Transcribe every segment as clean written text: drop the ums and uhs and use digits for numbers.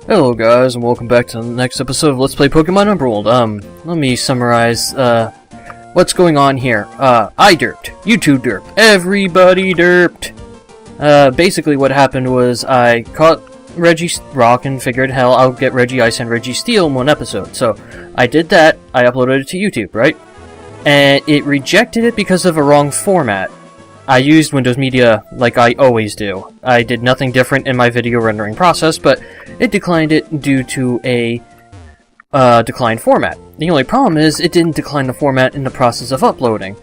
Hello guys, and welcome back to the next episode of Let's Play Pokemon Emerald. Let me summarize, what's going on here. I derped. You two derped. Everybody derped. Basically what happened was I caught Regirock and figured, hell, I'll get Yea I and Registell in one episode. So, I did that, I uploaded it to YouTube, right? And it rejected it because of a wrong format. I used Windows Media like I always do. I did nothing different in my video rendering process, but it declined it due to a declined format. The only problem is it didn't decline the format in the process of uploading.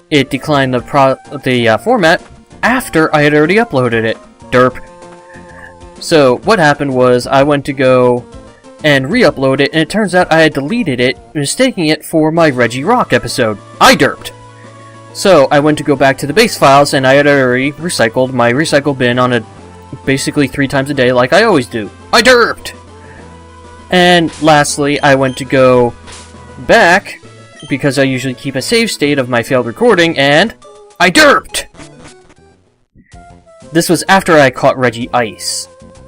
It declined the format after I had already uploaded it. Derp. So what happened was I went to go and re-upload it, and it turns out I had deleted it, mistaking it for my Regirock episode. I derped! So, I went to go back to the base files, and I had already recycled my recycle bin on a basically 3 times a day like I always do. I derped! And lastly, I went to go back, because I usually keep a save state of my failed recording, and I derped! This was after I caught Yea I,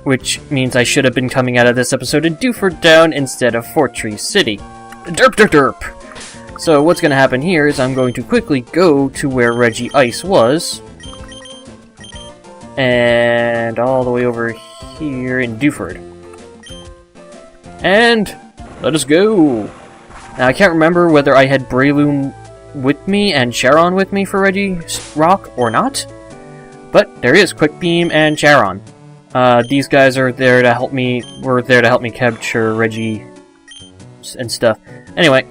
which means I should have been coming out of this episode in Dewford Town instead of Fortress City. Derp derp derp! So what's going to happen here is I'm going to quickly go to where Yea I was, and all the way over here in Dewford. And let us go! Now I can't remember whether I had Breloom with me and Charon with me for Regirock or not, but there is Quick Beam and Charon. These guys are there to help me, were there to help me capture Reggie and stuff. Anyway,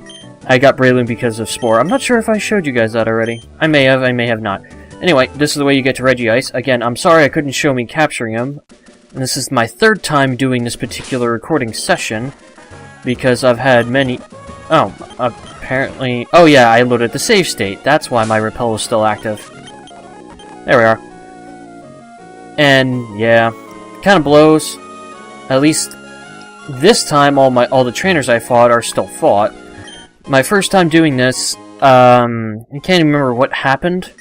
I got Breloom because of Spore. I'm not sure if I showed you guys that already. I may have not. Anyway, this is the way you get to Yea I. Again, I'm sorry I couldn't show me capturing him. And this is my 3rd time doing this particular recording session, because I've had many... Oh, apparently... Oh yeah, I loaded the save state. That's why my repel was still active. There we are. And, yeah, kind of blows. At least, this time all the trainers I fought are still fought. My first time doing this, I can't even remember what happened,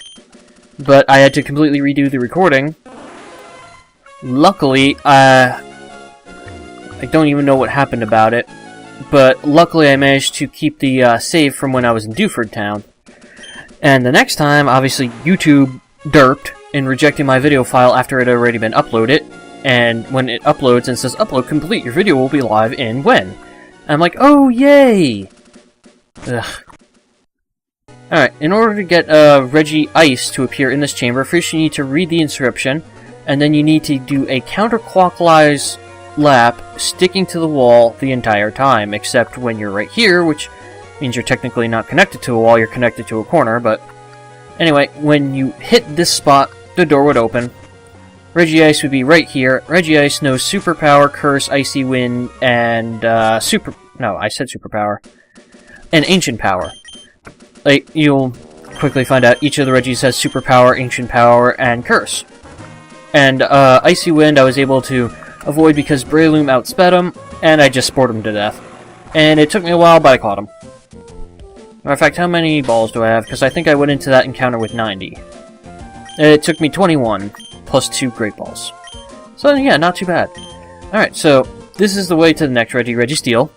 but I had to completely redo the recording. Luckily, I don't even know what happened about it, but luckily I managed to keep the save from when I was in Dewford Town. And the next time, obviously, YouTube derped in rejecting my video file after it had already been uploaded, and when it uploads and says, upload complete, your video will be live in when? And I'm like, oh yay! Ugh. Alright, in order to get Yea I to appear in this chamber, first you need to read the inscription, and then you need to do a counterclockwise lap, sticking to the wall the entire time, except when you're right here, which means you're technically not connected to a wall, you're connected to a corner, but... Anyway, when you hit this spot, the door would open. Yea I would be right here. Yea I knows Superpower, Curse, Icy Wind, and No, I said Superpower. And Ancient Power. Like, you'll quickly find out each of the Reggies has Superpower, Ancient Power, and Curse. And Icy Wind I was able to avoid because Breloom outsped him, and I just spored him to death. And it took me a while, but I caught him. Matter of fact, how many balls do I have? Because I think I went into that encounter with 90. It took me 21, plus 2 Great Balls. So yeah, not too bad. Alright, so this is the way to the next Registell.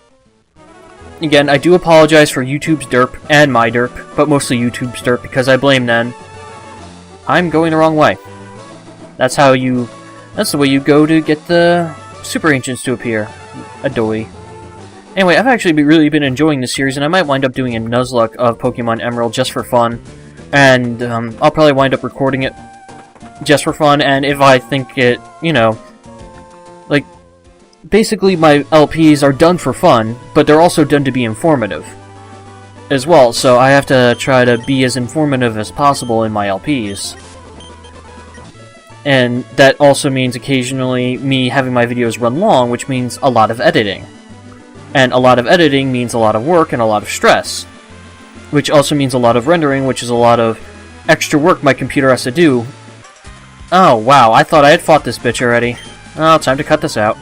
Again, I do apologize for YouTube's derp and my derp, but mostly YouTube's derp because I blame them. I'm going the wrong way. That's the way you go to get the Super Ancients to appear. Adoy. Anyway, I've actually really been enjoying this series, and I might wind up doing a Nuzlocke of Pokemon Emerald just for fun. And I'll probably wind up recording it just for fun, and if I think it, you know, like, basically my LPs are done for fun, but they're also done to be informative as well, so I have to try to be as informative as possible in my LPs. And that also means occasionally me having my videos run long, which means a lot of editing. And a lot of editing means a lot of work and a lot of stress. Which also means a lot of rendering, which is a lot of extra work my computer has to do. Oh, wow, I thought I had fought this bitch already. Oh, time to cut this out.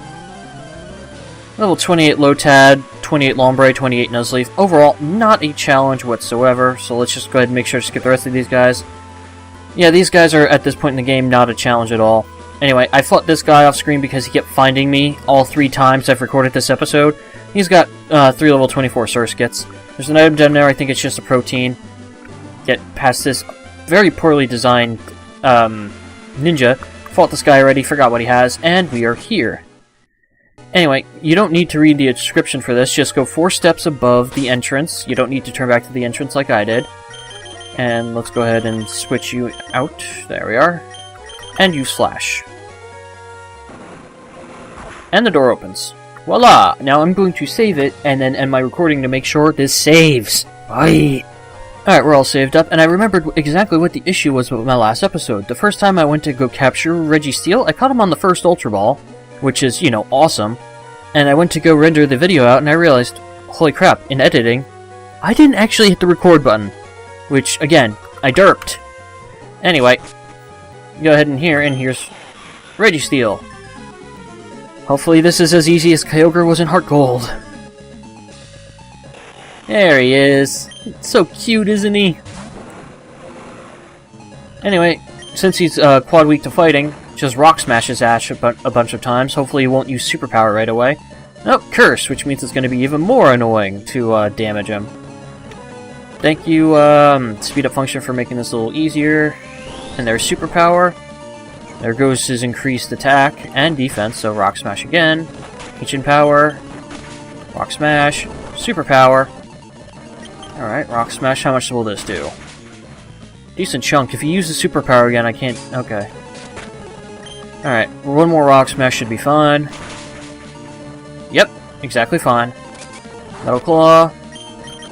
Level 28 Lotad, 28 Lombre, 28 Nuzleaf. Overall, not a challenge whatsoever, so let's just go ahead and make sure to skip the rest of these guys. Yeah, these guys are, at this point in the game, not a challenge at all. Anyway, I fought this guy off screen because he kept finding me all 3 times I've recorded this episode. He's got 3 level 24 surskits. There's an item down there, I think it's just a protein. Get past this very poorly designed ninja. Fought this guy already, forgot what he has, and we are here. Anyway, you don't need to read the description for this, just go 4 steps above the entrance. You don't need to turn back to the entrance like I did. And let's go ahead and switch you out. There we are. And use flash. And the door opens. Voila! Now I'm going to save it, and then end my recording to make sure this saves. Bye! Alright, we're all saved up, and I remembered exactly what the issue was with my last episode. The first time I went to go capture Registell, I caught him on the first Ultra Ball, which is, you know, awesome. And I went to go render the video out, and I realized, holy crap, in editing, I didn't actually hit the record button. Which, again, I derped. Anyway, go ahead and here's Registell. Hopefully this is as easy as Kyogre was in Heart Gold. There he is. So cute, isn't he? Anyway, since he's quad weak to fighting, just rock smash his ass a bunch of times. Hopefully he won't use superpower right away. Nope, curse, which means it's going to be even more annoying to damage him. Thank you, speed up function, for making this a little easier. And there's superpower. There goes his increased attack and defense, so rock smash again. Ancient power. Rock smash. Superpower. Alright, rock smash, how much will this do? Decent chunk. If he uses superpower again, I can't... Okay. Alright, one more rock smash should be fine. Yep, exactly fine. Metal Claw.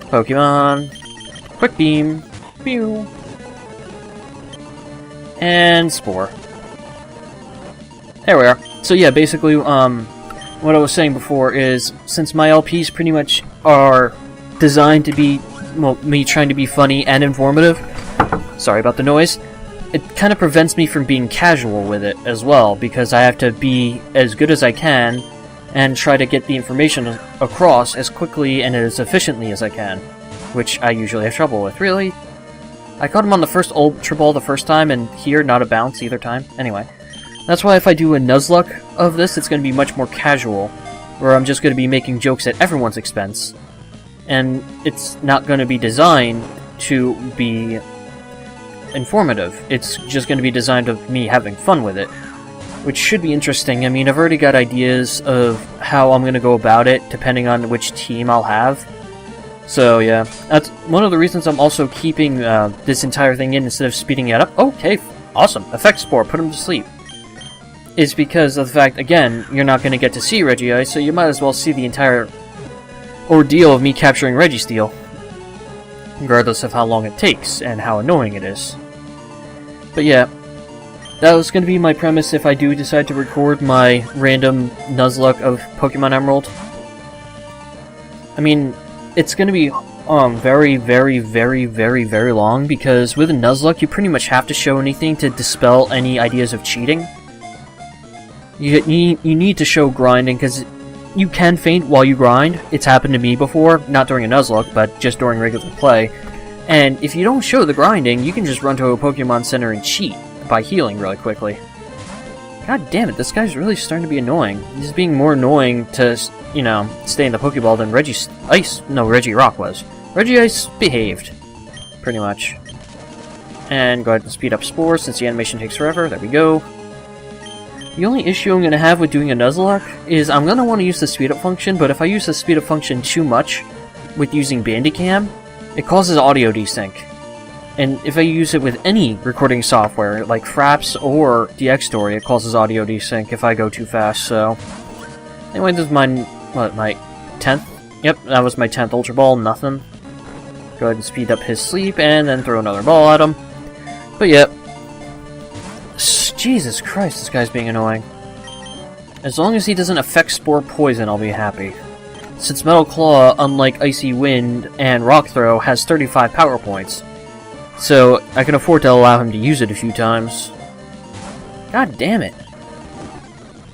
Pokemon. Quick Beam. Pew. And Spore. There we are. So yeah, basically, what I was saying before is, since my LPs pretty much are designed to be, well, me trying to be funny and informative, sorry about the noise, it kind of prevents me from being casual with it as well, because I have to be as good as I can and try to get the information across as quickly and as efficiently as I can, which I usually have trouble with. Really? I caught him on the first Ultra Ball the first time, and here, not a bounce either time. Anyway, that's why if I do a Nuzlocke of this, it's going to be much more casual, where I'm just going to be making jokes at everyone's expense, and it's not going to be designed to be informative. It's just going to be designed of me having fun with it, which should be interesting. I mean, I've already got ideas of how I'm going to go about it, depending on which team I'll have. So, yeah, that's one of the reasons I'm also keeping this entire thing in instead of speeding it up. Okay, awesome. Effect Spore, put him to sleep. Is because of the fact, again, you're not going to get to see Yea I, so you might as well see the entire ordeal of me capturing Registell, regardless of how long it takes and how annoying it is. But yeah, that was going to be my premise if I do decide to record my random Nuzlocke of Pokemon Emerald. I mean, it's going to be very, very, very, very, very long, because with a Nuzlocke, you pretty much have to show anything to dispel any ideas of cheating. You need to show grinding, because you can faint while you grind. It's happened to me before, not during a Nuzlocke, but just during regular play. And if you don't show the grinding, you can just run to a Pokemon Center and cheat by healing really quickly. God damn it, this guy's really starting to be annoying. He's being more annoying to, you know, stay in the Pokeball than Reggie Rock was. Reggie Ice behaved, pretty much. And go ahead and speed up Spore since the animation takes forever. There we go. The only issue I'm going to have with doing a Nuzlocke is I'm going to want to use the speed up function, but if I use the speed up function too much with using Bandicam, it causes audio desync. And if I use it with any recording software, like Fraps or DX Story, it causes audio desync if I go too fast, so... Anyway, this is my 10th? Yep, that was my 10th Ultra Ball, nothing. Go ahead and speed up his sleep, and then throw another ball at him. But yep. Jesus Christ, this guy's being annoying. As long as he doesn't affect Spore Poison, I'll be happy. Since Metal Claw, unlike Icy Wind and Rock Throw, has 35 power points. So, I can afford to allow him to use it a few times. God damn it.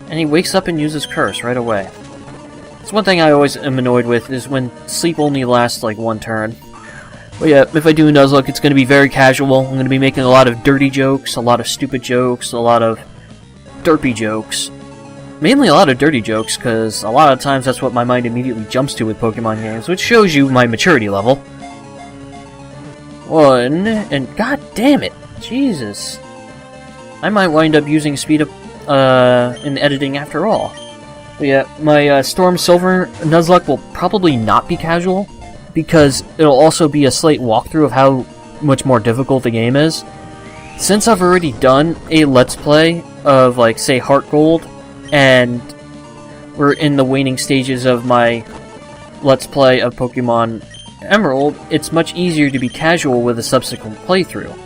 And he wakes up and uses Curse right away. It's one thing I always am annoyed with, is when sleep only lasts like one turn. But yeah, if I do a Nuzlocke, it's going to be very casual. I'm going to be making a lot of dirty jokes, a lot of stupid jokes, a lot of derpy jokes. Mainly a lot of dirty jokes, because a lot of times that's what my mind immediately jumps to with Pokemon games, which shows you my maturity level. One, and god damn it, Jesus. I might wind up using speed up in editing after all. But yeah, my Storm Silver Nuzlocke will probably not be casual, because it'll also be a slight walkthrough of how much more difficult the game is. Since I've already done a Let's Play of, like, say, Heart Gold, and we're in the waning stages of my Let's Play of Pokemon Emerald, it's much easier to be casual with a subsequent playthrough.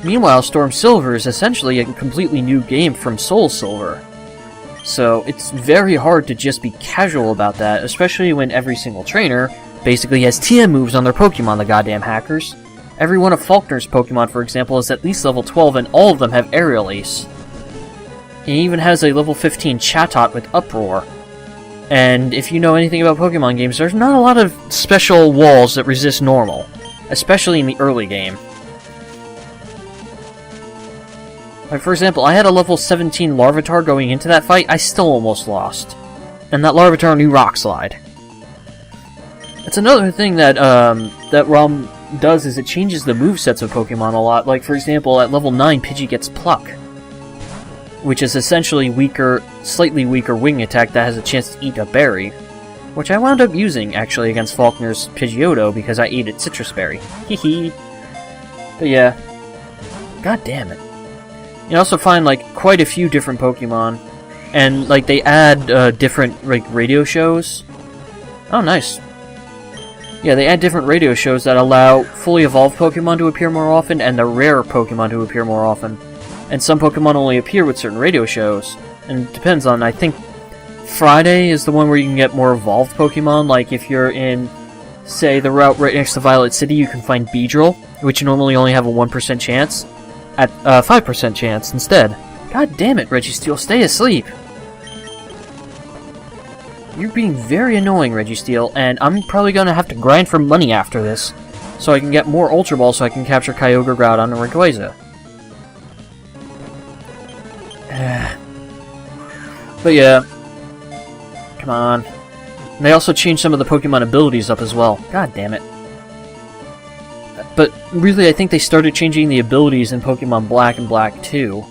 Meanwhile, Storm Silver is essentially a completely new game from Soul Silver. So it's very hard to just be casual about that, especially when every single trainer basically has TM moves on their Pokemon, the goddamn hackers. Every one of Faulkner's Pokemon, for example, is at least level 12, and all of them have Aerial Ace. He even has a level 15 Chatot with Uproar. And if you know anything about Pokemon games, there's not a lot of special walls that resist normal, especially in the early game. Like, for example, I had a level 17 Larvitar going into that fight, I still almost lost. And that Larvitar knew Rock Slide. That's another thing that that ROM does, is it changes the movesets of Pokemon a lot. Like, for example, at level 9, Pidgey gets Pluck, which is essentially weaker, slightly weaker wing attack that has a chance to eat a berry, which I wound up using, actually, against Faulkner's Pidgeotto, because I ate its Citrus Berry. Hehe. But yeah. God damn it. You also find, like, quite a few different Pokemon, and, like, they add different, like, radio shows. Oh, nice. Yeah, they add different radio shows that allow fully evolved Pokemon to appear more often, and the rare Pokemon to appear more often. And some Pokemon only appear with certain radio shows. And it depends on, I think, Friday is the one where you can get more evolved Pokemon. Like, if you're in, say, the route right next to Violet City, you can find Beedrill, which normally only have a 1% chance, at 5% chance instead. God damn it, Registell, stay asleep! You're being very annoying, Registell, and I'm probably gonna have to grind for money after this, so I can get more Ultra Balls so I can capture Kyogre, Groudon, and Rayquaza. But yeah. Come on. And they also changed some of the Pokemon abilities up as well. God damn it. But really, I think they started changing the abilities in Pokemon Black and Black too.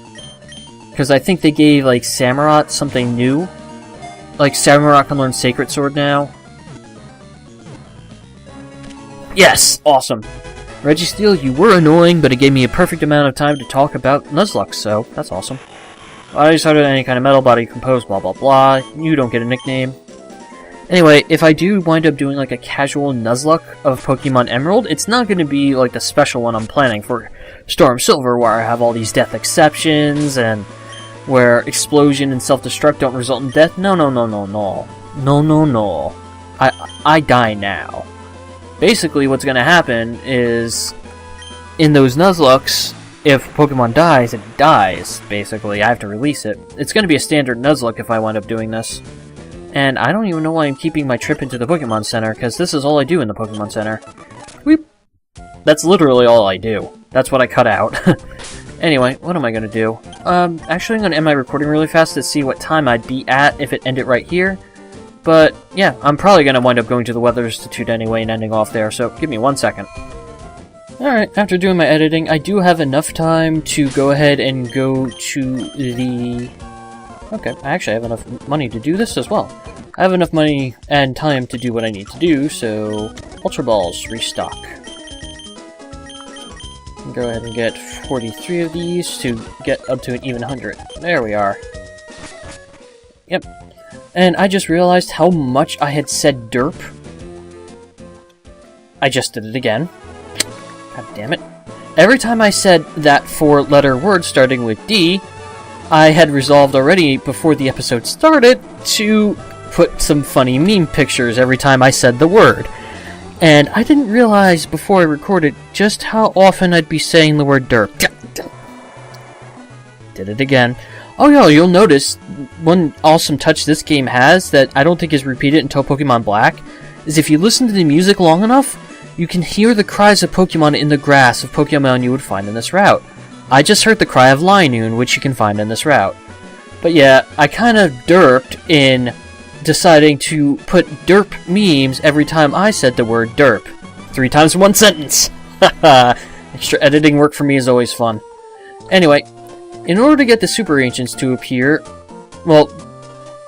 Because I think they gave, like, Samurott something new. Like, Samurott can learn Sacred Sword now. Yes! Awesome! Registell, you were annoying, but it gave me a perfect amount of time to talk about Nuzlocke, so that's awesome. I started any kind of metal body composed, blah blah blah. You don't get a nickname. Anyway, if I do wind up doing like a casual Nuzlocke of Pokemon Emerald, it's not going to be like the special one I'm planning for Storm Silver, where I have all these death exceptions, and where explosion and self-destruct don't result in death. No. I die now. Basically, what's going to happen is, in those Nuzlockes, if Pokemon dies, it dies, basically. I have to release it. It's going to be a standard Nuzlocke if I wind up doing this. And I don't even know why I'm keeping my trip into the Pokemon Center, because this is all I do in the Pokemon Center. Weep. That's literally all I do. That's what I cut out. Anyway, what am I going to do? Actually, I'm going to end my recording really fast to see what time I'd be at if it ended right here. But, yeah, I'm probably going to wind up going to the Weather Institute anyway and ending off there, so give me 1 second. Alright, after doing my editing, I do have enough time to go ahead and go to the... Okay, I actually have enough money to do this as well. I have enough money and time to do what I need to do, so... Ultra Balls, restock. Go ahead and get 43 of these to get up to an even 100. There we are. Yep. And I just realized how much I had said derp. I just did it again. God damn it. Every time I said that four-letter word starting with D, I had resolved already before the episode started to put some funny meme pictures every time I said the word. And I didn't realize before I recorded just how often I'd be saying the word derp. Did it again. Oh yeah, you'll notice one awesome touch this game has that I don't think is repeated until Pokemon Black is if you listen to the music long enough, you can hear the cries of Pokemon in the grass of Pokemon you would find in this route. I just heard the cry of Linoon, which you can find in this route. But yeah, I kind of derped in deciding to put derp memes every time I said the word derp. 3 times in one sentence! Haha! Extra editing work for me is always fun. Anyway, in order to get the Super Ancients to appear, well,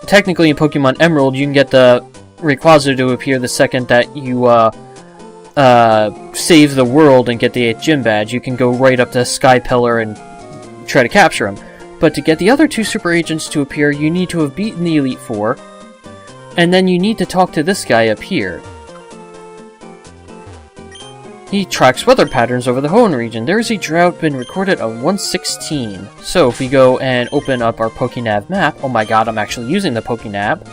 technically in Pokemon Emerald, you can get the Rayquaza to appear the second that you, save the world and get the 8th gym badge. You can go right up to Sky Pillar and try to capture him. But to get the other 2 Super Agents to appear, you need to have beaten the Elite Four, and then you need to talk to this guy up here. He tracks weather patterns over the Hoenn region. There is a drought been recorded at 116. So if we go and open up our Pokénav map, oh my god, I'm actually using the Pokénav.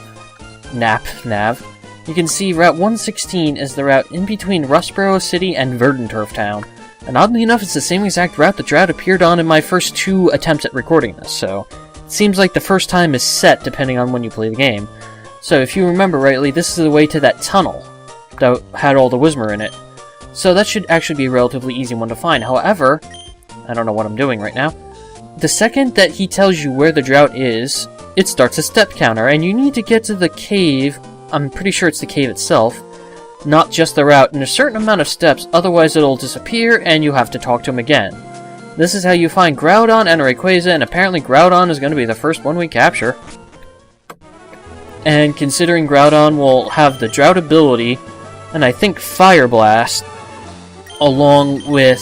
Nav. You can see Route 116 is the route in between Rustboro City and Verdanturf Town. And oddly enough, it's the same exact route the drought appeared on in my first 2 attempts at recording this, so it seems like the first time is set depending on when you play the game. So if you remember rightly, this is the way to that tunnel that had all the Whismur in it. So that should actually be a relatively easy one to find. However, I don't know what I'm doing right now. The second that he tells you where the drought is, it starts a step counter, and you need to get to the cave. I'm pretty sure it's the cave itself, not just the route, in a certain amount of steps, otherwise it'll disappear and you have to talk to him again. This is how you find Groudon and Rayquaza, and apparently Groudon is going to be the first one we capture. And considering Groudon will have the Drought ability, and I think Fire Blast, along with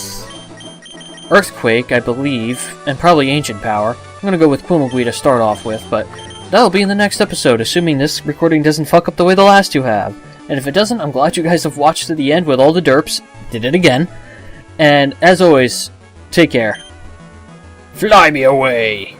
Earthquake, I believe, and probably Ancient Power. I'm going to go with Quimagui to start off with, but that'll be in the next episode, assuming this recording doesn't fuck up the way the last 2 have. And if it doesn't, I'm glad you guys have watched to the end with all the derps. Did it again. And as always, take care. Fly me away!